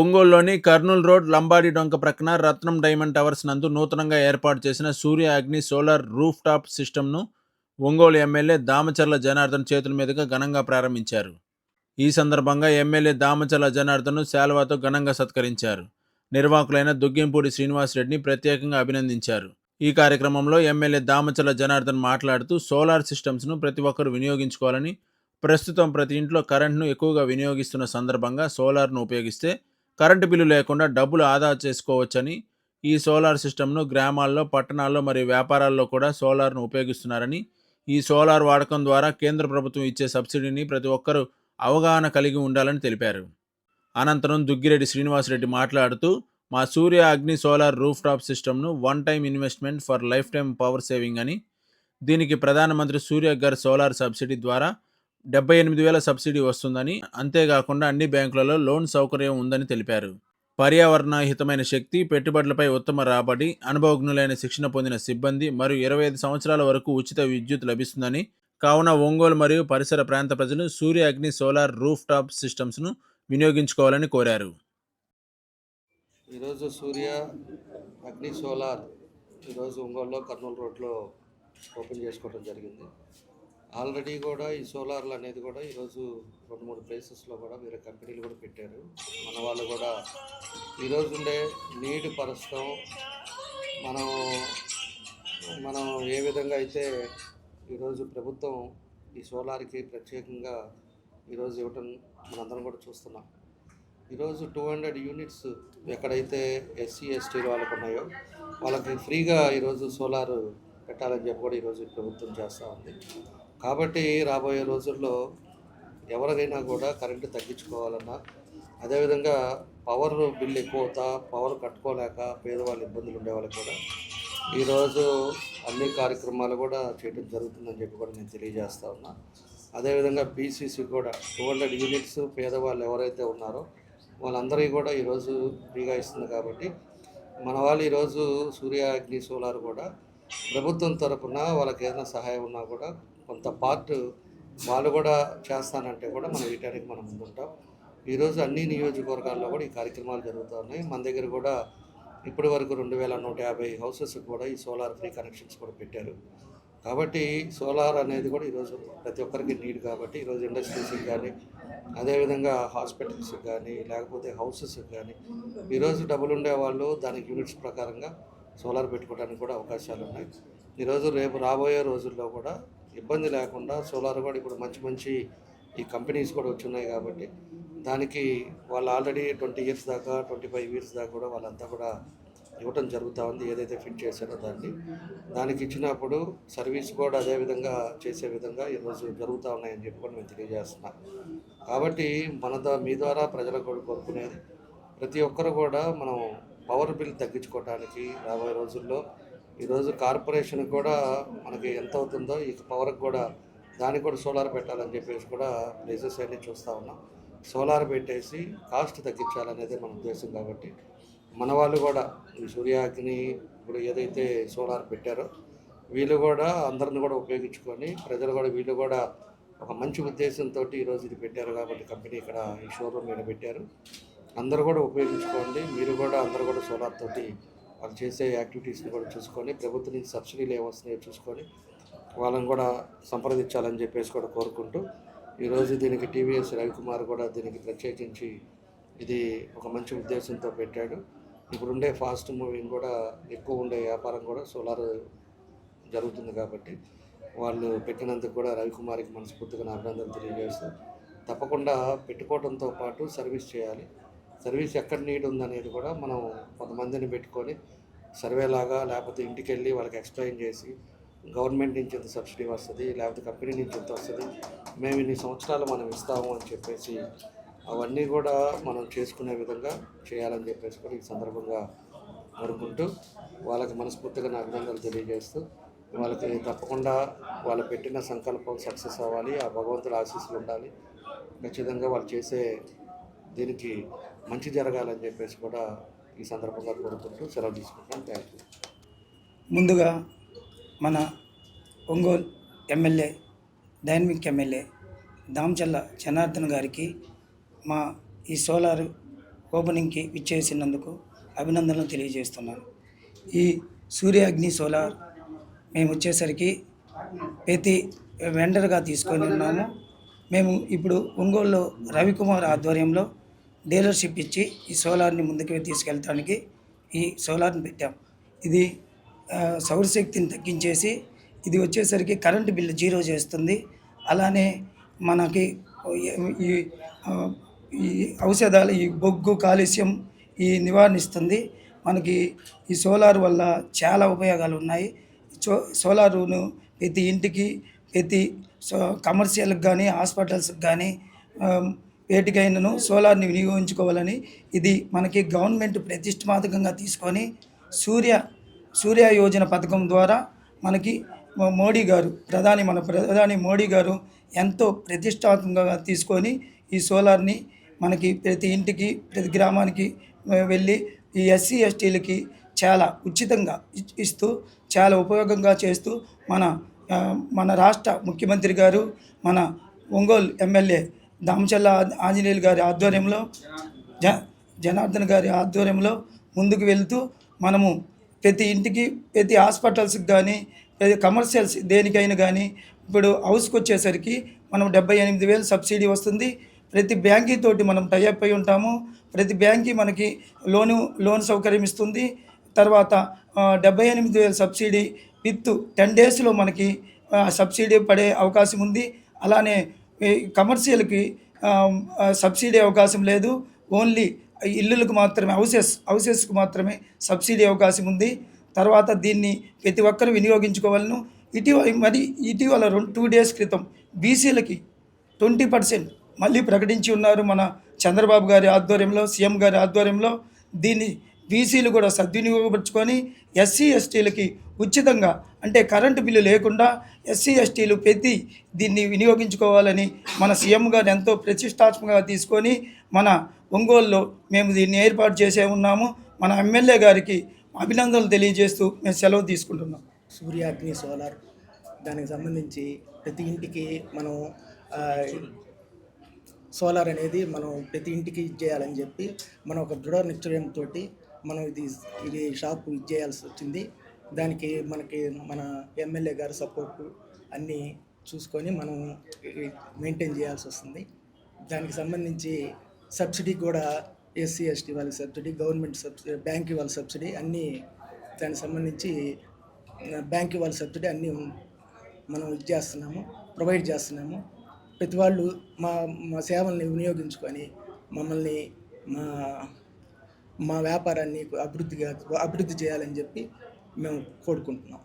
ఒంగోలులోని కర్నూలు రోడ్ లంబాడి డొంక ప్రక్కన రత్నం డైమండ్ టవర్స్ నందు నూతనంగా ఏర్పాటు చేసిన సూర్య అగ్ని సోలార్ రూఫ్ టాప్ సిస్టమ్ను ఒంగోలు ఎమ్మెల్యే దామచర్ల జనార్దన్ చేతుల మీదుగా ఘనంగా ప్రారంభించారు. ఈ సందర్భంగా ఎమ్మెల్యే దామచర్ల జనార్దన్ను శాలువాతో ఘనంగా సత్కరించారు. నిర్వాహకులైన దుగ్గింపూడి శ్రీనివాసరెడ్డిని ప్రత్యేకంగా అభినందించారు. ఈ కార్యక్రమంలో ఎమ్మెల్యే దామచర్ల జనార్దన్ మాట్లాడుతూ సోలార్ సిస్టమ్స్ను ప్రతి ఒక్కరూ వినియోగించుకోవాలని, ప్రస్తుతం ప్రతి ఇంట్లో కరెంట్ను ఎక్కువగా వినియోగిస్తున్న సందర్భంగా సోలార్ను ఉపయోగిస్తే కరెంటు బిల్లు లేకుండా డబ్బులు ఆదా చేసుకోవచ్చని, ఈ సోలార్ సిస్టమ్ను గ్రామాల్లో, పట్టణాల్లో మరియు వ్యాపారాల్లో కూడా సోలార్ను ఉపయోగిస్తున్నారని, ఈ సోలార్ వాడకం ద్వారా కేంద్ర ప్రభుత్వం ఇచ్చే సబ్సిడీని ప్రతి ఒక్కరూ అవగాహన కలిగి ఉండాలని తెలిపారు. అనంతరం దుగ్గిరెడ్డి శ్రీనివాసరెడ్డి మాట్లాడుతూ, మా సూర్య అగ్ని సోలార్ రూఫ్ టాప్ సిస్టమ్ను one time investment for life time power saving అని, దీనికి ప్రధానమంత్రి సూర్యఘర్ సోలార్ సబ్సిడీ ద్వారా 78,000 సబ్సిడీ వస్తుందని, అంతేకాకుండా అన్ని బ్యాంకులలో లోన్ సౌకర్యం ఉందని తెలిపారు. పర్యావరణ హితమైన శక్తి, పెట్టుబడులపై ఉత్తమ రాబడి, అనుభవజ్ఞులైన శిక్షణ పొందిన సిబ్బంది మరియు 25 సంవత్సరాల వరకు ఉచిత విద్యుత్ లభిస్తుందని, కావున ఒంగోలు మరియు పరిసర ప్రాంత ప్రజలు సూర్య అగ్ని సోలార్ రూఫ్ టాప్ సిస్టమ్స్ను వినియోగించుకోవాలని కోరారు. ఈరోజు సూర్య అగ్ని సోలార్ ఈరోజు ఒంగోలులో కర్నూలు రోడ్లో ఓపెన్ చేసుకోవడం జరిగింది. ఆల్రెడీ కూడా ఈ సోలార్లు అనేది కూడా ఈరోజు 2-3 ప్లేసెస్లో కూడా వేరే కంపెనీలు కూడా పెట్టారు. మన వాళ్ళు కూడా ఈరోజు ఉండే నీటి పరస్తం మనం ఏ విధంగా అయితే ఈరోజు ప్రభుత్వం ఈ సోలార్కి ప్రత్యేకంగా ఈరోజు ఇవ్వటం మనందరం కూడా చూస్తున్నాం. ఈరోజు 200 యూనిట్స్ ఎక్కడైతే ఎస్సీ ఎస్టీ వాళ్ళకు ఉన్నాయో వాళ్ళకి ఫ్రీగా ఈరోజు సోలార్ పెట్టాలని చెప్పి కూడా ఈరోజు ప్రభుత్వం చేస్తూ ఉంది. కాబట్టి రాబోయే రోజుల్లో ఎవరికైనా కూడా కరెంటు తగ్గించుకోవాలన్నా, అదేవిధంగా పవర్ బిల్ ఎక్కువ అవుతా పవర్ కట్టుకోలేక పేదవాళ్ళు ఇబ్బందులు ఉండేవాళ్ళకి కూడా ఈరోజు అన్ని కార్యక్రమాలు కూడా చేయడం జరుగుతుందని చెప్పి కూడా నేను తెలియజేస్తా ఉన్నా. అదేవిధంగా బీసీసీ కూడా 200 యూనిట్స్ పేదవాళ్ళు ఎవరైతే ఉన్నారో వాళ్ళందరికీ కూడా ఈరోజు ఫ్రీగా ఇస్తుంది. కాబట్టి మన వాళ్ళు ఈరోజు సూర్య అగ్ని సోలార్ కూడా ప్రభుత్వం తరఫున వాళ్ళకి ఏదైనా సహాయం ఉన్నా కూడా కొంత పార్ట్ వాళ్ళు కూడా చేస్తానంటే కూడా మనం వీటానికి మనం ముందుంటాం. ఈరోజు అన్ని నియోజకవర్గాల్లో కూడా ఈ కార్యక్రమాలు జరుగుతూ ఉన్నాయి. మన దగ్గర కూడా ఇప్పటి వరకు 2,150 హౌసెస్ కూడా ఈ సోలార్ ఫ్రీ కనెక్షన్స్ కూడా పెట్టారు. కాబట్టి సోలార్ అనేది కూడా ఈరోజు ప్రతి ఒక్కరికి నీడ్. కాబట్టి ఈరోజు ఇండస్ట్రీస్కి కానీ, అదేవిధంగా హాస్పిటల్స్కి కానీ, లేకపోతే హౌసెస్కి కానీ ఈరోజు డబ్బులు ఉండేవాళ్ళు దానికి యూనిట్స్ ప్రకారంగా సోలార్ పెట్టుకోవడానికి కూడా అవకాశాలు ఉన్నాయి. ఈరోజు రేపు రాబోయే రోజుల్లో కూడా ఇబ్బంది లేకుండా సోలార్ కూడా ఇప్పుడు మంచి ఈ కంపెనీస్ కూడా వచ్చున్నాయి. కాబట్టి దానికి వాళ్ళు ఆల్రెడీ 20 ఇయర్స్ దాకా 25 ఇయర్స్ దాకా కూడా వాళ్ళంతా కూడా ఇవ్వటం జరుగుతూ ఉంది. ఏదైతే ఫిట్ చేశారో దానికి ఇచ్చినప్పుడు సర్వీస్ కూడా అదేవిధంగా చేసే విధంగా ఈరోజు జరుగుతూ ఉన్నాయని చెప్పి కూడా మేము తెలియజేస్తున్నాం. కాబట్టి మీ ద్వారా ప్రజలకు కూడా కోరుకునేది ప్రతి ఒక్కరు కూడా మనం పవర్ బిల్ తగ్గించుకోవడానికి రాబోయే రోజుల్లో ఈరోజు కార్పొరేషన్ కూడా మనకి ఎంత అవుతుందో ఈ పవర్కి కూడా దానికి కూడా సోలార్ పెట్టాలని చెప్పేసి కూడా ప్లేసెస్ అన్నీ చూస్తూ ఉన్నాం. సోలార్ పెట్టేసి కాస్ట్ తగ్గించాలనేది మన ఉద్దేశం. కాబట్టి మన వాళ్ళు కూడా ఈ సూర్యాగ్ని ఇప్పుడు ఏదైతే సోలార్ పెట్టారో వీళ్ళు కూడా అందరిని కూడా ఉపయోగించుకొని ప్రజలు కూడా వీళ్ళు కూడా ఒక మంచి ఉద్దేశంతో ఈరోజు ఇది పెట్టారు. కాబట్టి కంపెనీ ఇక్కడ ఈ షోరూమ్ మీద పెట్టారు. అందరూ కూడా ఉపయోగించుకోండి. మీరు కూడా అందరూ కూడా సోలార్ తోటి వాళ్ళు చేసే యాక్టివిటీస్ని కూడా చూసుకొని ప్రభుత్వం నుంచి సబ్సిడీలు ఏమొస్తున్నాయో చూసుకొని వాళ్ళని కూడా సంప్రదించాలని చెప్పేసి కూడా కోరుకుంటూ ఈరోజు దీనికి టీవీఎస్ రవికుమార్ కూడా దీనికి ప్రత్యేకించి ఇది ఒక మంచి ఉద్దేశంతో పెట్టాడు. ఇప్పుడుండే ఫాస్ట్ మూవింగ్ కూడా ఎక్కువ ఉండే వ్యాపారం కూడా సోలార్ జరుగుతుంది. కాబట్టి వాళ్ళు పెట్టినందుకు కూడా రవికుమార్కి మనస్ఫూర్తిగా నా అభినందనలు తెలియజేస్తూ, తప్పకుండా పెట్టుకోవడంతో పాటు సర్వీస్ చేయాలి. సర్వీస్ ఎక్కడ నీడ్ ఉందనేది కూడా మనం కొంతమందిని పెట్టుకొని సర్వేలాగా లేకపోతే ఇంటికి వెళ్ళి వాళ్ళకి ఎక్స్ప్లెయిన్ చేసి గవర్నమెంట్ నుంచి ఎంత సబ్సిడీ వస్తుంది, లేకపోతే కంపెనీ నుంచి ఎంత వస్తుంది, మేము ఇన్ని సంవత్సరాలు మనం ఇస్తాము అని చెప్పేసి అవన్నీ కూడా మనం చేసుకునే విధంగా చేయాలని చెప్పేసి కూడా ఈ సందర్భంగా కోరుకుంటూ వాళ్ళకి మనస్ఫూర్తిగా నా అభినందనలు తెలియజేస్తూ, వాళ్ళకి తప్పకుండా వాళ్ళు పెట్టిన సంకల్పం సక్సెస్ అవ్వాలి. ఆ భగవంతుల ఆశీస్సులు ఉండాలి. ఖచ్చితంగా వాళ్ళు చేసే దీనికి మంచి జరగాలని చెప్పేసి కూడా ఈ సందర్భంగా కోరుకుంటూ సెలవు తీసుకుంటాను. Thank you. ముందుగా మన Ongole MLA dynamic MLA Damacharla Janardhan గారికి మా ఈ సోలార్ ఓపెనింగ్కి విచ్చేసినందుకు అభినందనలు తెలియజేస్తున్నాను. ఈ సూర్య అగ్ని సోలార్ మేము వచ్చేసరికి ప్రతి వెండర్గా తీసుకొని ఉన్నాము. మేము ఇప్పుడు ఒంగోలులో రవికుమార్ ఆధ్వర్యంలో డీలర్షిప్ ఇచ్చి ఈ సోలార్ని ముందుకు తీసుకెళ్ళడానికి ఈ సోలార్ని పెట్టాం. ఇది సౌరశక్తిని తగ్గించేసి ఇది వచ్చేసరికి కరెంటు బిల్లు జీరో చేస్తుంది. అలానే మనకి ఈ ఈ ఔషధాలు, ఈ బొగ్గు కాలుష్యం ఈ నివారణిస్తుంది. మనకి ఈ సోలార్ వల్ల చాలా ఉపయోగాలు ఉన్నాయి. సోలారును ప్రతి ఇంటికి, ప్రతి కమర్షియల్కి కానీ, హాస్పిటల్స్కి కానీ వేటికైనాను సోలార్ని వినియోగించుకోవాలని ఇది మనకి గవర్నమెంట్ ప్రతిష్టాత్మకంగా తీసుకొని సూర్య యోజన పథకం ద్వారా మనకి మన ప్రధాని మోడీ గారు ఎంతో ప్రతిష్టాత్మకంగా తీసుకొని ఈ సోలార్ని మనకి ప్రతి ఇంటికి, ప్రతి గ్రామానికి వెళ్ళి ఈ ఎస్సీ ఎస్టీలకి చాలా ఉచితంగా ఇస్తూ చాలా ఉపయోగంగా చేస్తూ మన రాష్ట్ర ముఖ్యమంత్రి గారు, మన ఒంగోలు ఎమ్మెల్యే దామచర్ల ఆంజనేయులు గారి ఆధ్వర్యంలో, జనార్దన్ గారి ఆధ్వర్యంలో ముందుకు వెళ్తూ మనము ప్రతి ఇంటికి, ప్రతి హాస్పిటల్స్కి కానీ, ప్రతి కమర్షియల్స్ దేనికైనా కానీ ఇప్పుడు హౌస్కి వచ్చేసరికి మనం 78,000 సబ్సిడీ వస్తుంది. ప్రతి బ్యాంకీ తోటి మనం టైఅప్ అయి ఉంటాము. ప్రతి బ్యాంకీ మనకి లోన్ సౌకర్యం ఇస్తుంది. తర్వాత 78,000 సబ్సిడీ విత్ 10 డేస్లో మనకి సబ్సిడీ పడే అవకాశం ఉంది. అలానే కమర్షియల్కి సబ్సిడీ అవకాశం లేదు. ఓన్లీ ఇల్లులకు మాత్రమే, హౌసెస్కి మాత్రమే సబ్సిడీ అవకాశం ఉంది. తర్వాత దీన్ని ప్రతి ఒక్కరు వినియోగించుకోవాలను. ఇటీవల 2 డేస్ క్రితం బీసీలకి 20% మళ్ళీ ప్రకటించి ఉన్నారు మన చంద్రబాబు గారి ఆధ్వర్యంలో, సీఎం గారి ఆధ్వర్యంలో. దీన్ని బీసీలు కూడా సద్వినియోగపరుచుకొని ఎస్సీ ఎస్టీలకి ఉచితంగా, అంటే కరెంటు బిల్లు లేకుండా ఎస్సీ ఎస్టీలు దీన్ని వినియోగించుకోవాలని మన సీఎం గారు ఎంతో ప్రతిష్టాత్మకంగా తీసుకొని మన ఒంగోలులో మేము దీన్ని ఏర్పాటు చేసే ఉన్నాము. మన ఎమ్మెల్యే గారికి అభినందనలు తెలియజేస్తూ మేము సెలవు తీసుకుంటున్నాం. సూర్య అగ్ని సోలార్ దానికి సంబంధించి ప్రతి ఇంటికి మనం సోలార్ అనేది మనం ప్రతి ఇంటికి ఇచ్చేయాలని చెప్పి మనం ఒక దృఢ నిశ్చయంతో మనం ఇది షాపు ఇచ్చేయాల్సి వచ్చింది. దానికి మన ఎమ్మెల్యే గారి సపోర్టు అన్నీ చూసుకొని మనం మెయింటైన్ చేయాల్సి వస్తుంది. దానికి సంబంధించి సబ్సిడీ కూడా ఎస్సీ ఎస్టీ వాళ్ళ సబ్సిడీ, గవర్నమెంట్ సబ్సిడీ, బ్యాంకు వాళ్ళ సబ్సిడీ అన్నీ, దానికి సంబంధించి బ్యాంకు వాళ్ళ సబ్సిడీ అన్నీ మనం ప్రొవైడ్ చేస్తున్నాము. ప్రతి వాళ్ళు మా సేవల్ని వినియోగించుకొని మమ్మల్ని మా వ్యాపారాన్ని అభివృద్ధి చేయాలని చెప్పి మేము కోరుకుంటున్నాం.